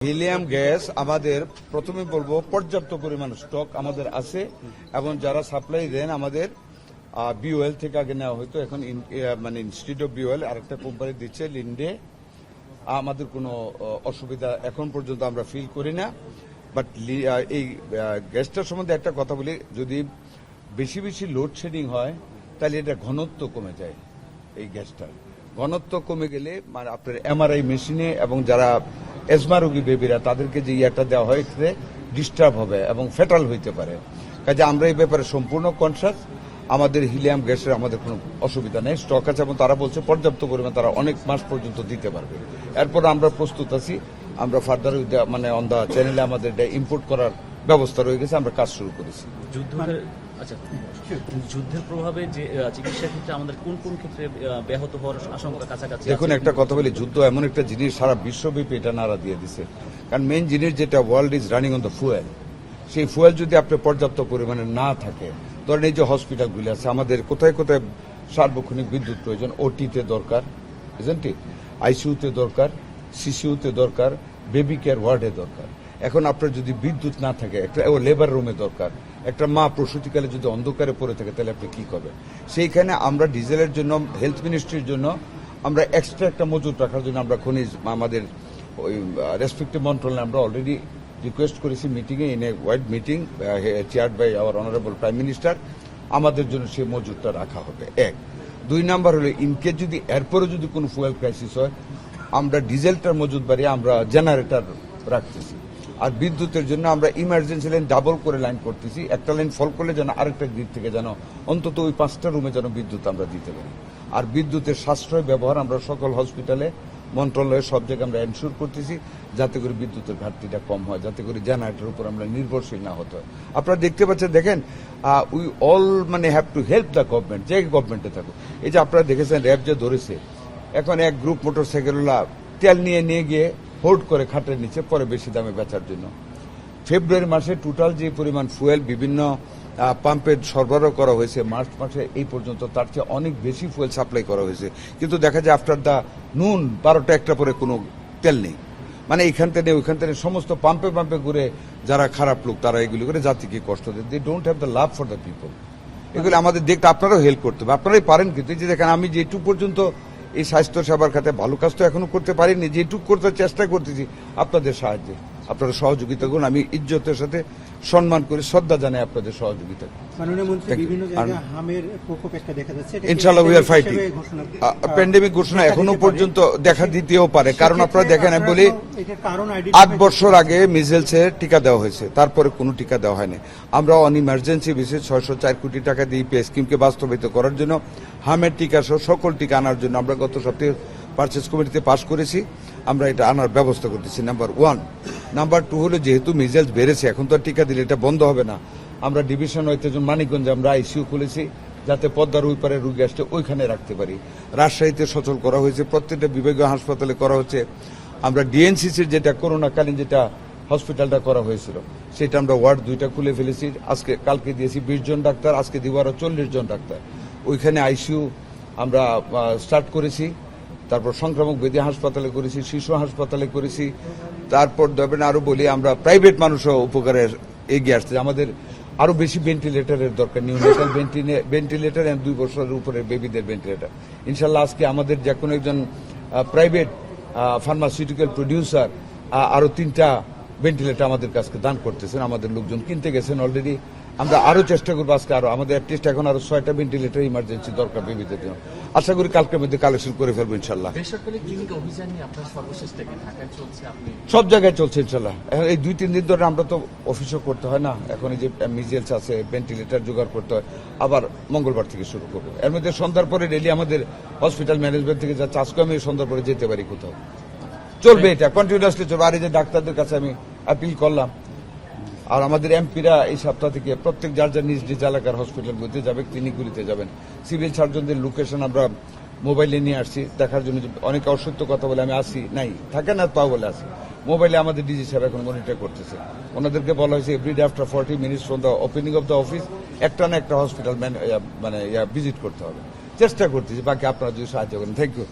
Helium gas আমাদের প্রথমে বলবো পর্যাপ্ত পরিমাণ স্টক আমাদের আছে এবং যারা সাপ্লাই দেন আমাদের বিওএল থেকে আগে নেওয়া হয়তো এখন মানে ইনস্টিটিউট অফ বিওএল আরেকটা কোম্পানি দিচ্ছে লিন্ডে। আমাদের কোনো অসুবিধা এখন পর্যন্ত আমরা ফিল করি না। বাট এই গ্যাসটার সম্বন্ধে একটা কথা বলি, যদি বেশি বেশি লোডশেডিং হয় তাহলে এটা ঘনত্ব কমে যায়। এই গ্যাসটার ঘনত্ব কমে গেলে মানে আপনার এমআরআই মেশিনে এবং যারা এজমা রোগী বেবিরা তাদেরকে যে ইয়াটা দেওয়া হয় এতে ডিস্টার্ব হবে এবং ফেটাল হইতে পারে। কাজে আমরা এই ব্যাপারে সম্পূর্ণ কনসাস। আমাদের হিলিয়াম গ্যাসের আমাদের কোনো অসুবিধা নেই, স্টক আছে এবং তারা বলছে পর্যাপ্ত পরিমাণ তারা অনেক মাস পর্যন্ত দিতে পারবে। এরপর আমরা প্রস্তুত আছি, আমরা ফার্দার মানে অন দা চ্যানেলে আমাদের ইম্পোর্ট করার ব্যবস্থা রয়ে গেছে, আমরা কাজ শুরু করেছি। যুদ্ধের প্রভাবে যে চিকিৎসার ক্ষেত্রে আমাদের কোন কোন ক্ষেত্রে ব্যাহত হওয়ার আশঙ্কা কাছাকাছি? দেখুন, একটা কথা বলি, যুদ্ধ এমন একটা জিনিস সারা বিশ্বব্যাপী এটা নাড়া দিয়ে দিছে। কারণ মেইন জিনিস যেটা world is running on the fuel, সেই ফুয়েল যদি আপনার পর্যাপ্ত পরিমাণে না থাকে, ধরেন এই যে হসপিটালগুলি আছে আমাদের কোথায় কোথায় সার্বক্ষণিক বিদ্যুৎ প্রয়োজন, ওটিতে দরকার, আইসিইউতে দরকার, সিসিইউতে দরকার, বেবি কেয়ার ওয়ার্ডে দরকার। এখন আপনার যদি বিদ্যুৎ না থাকে, একটা লেবার রুমে দরকার, একটা মা প্রসূতিকালে যদি অন্ধকারে পড়ে থাকে তাহলে আপনি কি করবেন? সেইখানে আমরা ডিজেলের জন্য হেলথ মিনিস্ট্রির জন্য আমরা এক্সট্রা একটা মজুত রাখার জন্য আমরা খনিজ আমাদের ওই রেসপেক্টিভ মন্ত্রণালয়ে আমরা অলরেডি রিকোয়েস্ট করেছি মিটিংয়ে, in a wide meeting chaired by our honourable prime minister. আমাদের জন্য সেই মজুতটা রাখা হবে। এক, দুই নাম্বার হলো ইনকেস যদি এরপরে যদি কোনো ফুয়েল ক্রাইসিস হয়, আমরা ডিজেলটার মজুত বাড়িয়ে আমরা জেনারেটর রাখতেছি। আর বিদ্যুতের জন্য আমরা ইমার্জেন্সি লাইন ডাবল করে লাইন করতেছি, একটা লাইন ফল করলে যেন আরেকটা গ্রিড থেকে যেন অন্তত ওই 5টা রুমে যেন বিদ্যুৎ আমরা দিতে পারি। আর বিদ্যুতের সাশ্রয় ব্যবহার আমরা সকল হসপিটালে মন্ত্রণালয়ে সব জায়গায় আমরা এনশিওর করতেছি, যাতে করে বিদ্যুতের ঘাটতিটা কম হয়, যাতে করে জেনারেটরের উপর আমরা নির্ভরশীল না হতে হয়। আপনারা দেখতে পাচ্ছেন, দেখেন উই অল মানে have to help the government, যে গভর্নমেন্টে থাকুক। এই যে আপনারা দেখেছেন র্যাব যে ধরেছে, এখন এক গ্রুপ মোটরসাইকেলওয়ালা তেল নিয়ে গিয়ে হোল্ড করে খাটের নিচে পরে বেশি দামে বেচার জন্য। ফেব্রুয়ারি মাসে টোটাল যে পরিমাণ ফুয়েল বিভিন্ন পাম্পে সরবরাহ করা হয়েছে, মার্চ মাসে এই পর্যন্ত তার চেয়ে অনেক বেশি ফুয়েল সাপ্লাই করা হয়েছে। কিন্তু দেখা যায় আফটার দা নুন 12টা 1টা পরে কোনো তেল নেই। মানে এইখান থেকে ওইখান থেকে সমস্ত পাম্পে পাম্পে ঘুরে যারা খারাপ লোক তারা এগুলি করে জাতিকে কষ্ট দেয়। They don't have the love for the people. এগুলো আমাদের দেখতে আপনারাও হেল্প করতে হবে, আপনারাই পারেন। কিন্তু যে দেখেন আমি যেটুকু পর্যন্ত এই স্বাস্থ্য সেবার খাতে ভালো কাজ তো এখনো করতে পারিনি, যেটুকু করতে চেষ্টা করতেছি আপনাদের সাহায্যে, আপনারা সহযোগিতা করুন। আমি ইজ্জতের সাথে সম্মান করে শ্রদ্ধা জানাই আপনাদের সহযোগিতা। ইনশাআল্লাহ উই আর ফাইটিং। প্যান্ডেমিক ঘোষণা এখনো পর্যন্ত দেখা দিতেও পারে, কারণ আপনারা দেখেন আমি বলি 8 বছর আগে মিজেলসের টিকা দেওয়া হয়েছে, তারপরে কোনো টিকা দেওয়া হয়নি। আমরা অন ইমার্জেন্সি বেসিস 604 কোটি টাকা দিয়ে ইপিএস স্কিমকে বাস্তবায়িত করার জন্য হামের টিকা সহ সকল টিকা আনার জন্য আমরা গত সপ্তাহে পারচেজ কমিটিতে পাশ করেছি। আমরা এটা আনার ব্যবস্থা করতেছি, নাম্বার 1। নাম্বার 2 হলো যেহেতু মিজেলস বেড়েছে, এখন তো টিকা দিলে এটা বন্ধ হবে না। আমরা ডিভিশন হইতে মানিকগঞ্জে আমরা আইসিইউ খুলেছি, যাতে পদ্মার ওই পারে রুগী আসতে ওইখানে রাখতে পারি। রাজশাহীতে সচল করা হয়েছে, প্রত্যেকটা বিভাগীয় হাসপাতালে করা হচ্ছে। আমরা ডিএনসিসির যেটা করোনাকালীন যেটা হসপিটালটা করা হয়েছিল, সেটা আমরা ওয়ার্ড 2টা খুলে ফেলেছি। কালকে দিয়েছি 20 জন ডাক্তার, আজকে দিব আরো 40 জন ডাক্তার। ওইখানে আইসিইউ আমরা স্টার্ট করেছি। তারপর সংক্রামক ব্যাধি হাসপাতালে করেছি, শিশু হাসপাতালে করেছি। তারপর দেবেন আরো বলি, আমরা প্রাইভেট মানুষও উপকারে এগিয়ে আসছে। আমাদের আরো বেশি ভেন্টিলেটরের দরকার, নিউনেটাল ভেন্টিলেটর, 2 বছরের উপরে বেবিদের ভেন্টিলেটর। ইনশাল্লাহ আজকে আমাদের যে কোনো একজন প্রাইভেট ফার্মাসিউটিক্যাল প্রডিউসার আরো 3টা ভেন্টিলেটর আমাদের কাছে দান করতেছেন, আমাদের লোকজন কিনতে গেছেন অলরেডি। আমরা আরো চেষ্টা করবো, আজকে আরো আমাদের অ্যাটলিস্ট এখন আরো 6টা ভেন্টিলেটর ইমার্জেন্সি দরকার বেবিদের জন্য। আশা করি কালকের মধ্যে কালেকশন করে ফেলবো ইনশাল্লাহ। সব জায়গায় চলছে ইনশাল্লাহ। এই 2-3 দিন ধরে আমরা তো অফিসও করতে হয় না, এখন এই যে মিজেলস আছে, ভেন্টিলেটর জোগাড় করতে হয়, আবার মঙ্গলবার থেকে শুরু করবো। এর মধ্যে সন্ধ্যার পরে ডেলি আমাদের হসপিটাল ম্যানেজমেন্ট থেকে যা চাষ করে আমি সন্ধ্যার পরে যেতে পারি কোথাও, চলবে এটা কন্টিনিউয়াসলি চলবে। আর এই যে ডাক্তারদের কাছে আমি আপিল করলাম, আর আমাদের এমপিরা এই সপ্তাহ থেকে প্রত্যেক যার যার নিজ নিজ এলাকার হসপিটালগুলিতে যাবে, ক্লিনিকগুলিতে যাবেন। সিভিল সার্জনদের লোকেশন আমরা মোবাইলে নিয়ে আসছি দেখার জন্য। অনেকে অসত্য কথা বলে আমি আসি নাই, থাকে না তাও বলে আসি। মোবাইলে আমাদের ডিজি সাহেব এখন মনিটর করতেছে। ওনাদেরকে বলা হয়েছে everyday after 40 minutes from the opening of the office একটা না একটা হসপিটাল মানে ভিজিট করতে হবে। চেষ্টা করতেছি, বাকি আপনারা যদি সাহায্য করেন। Thank you.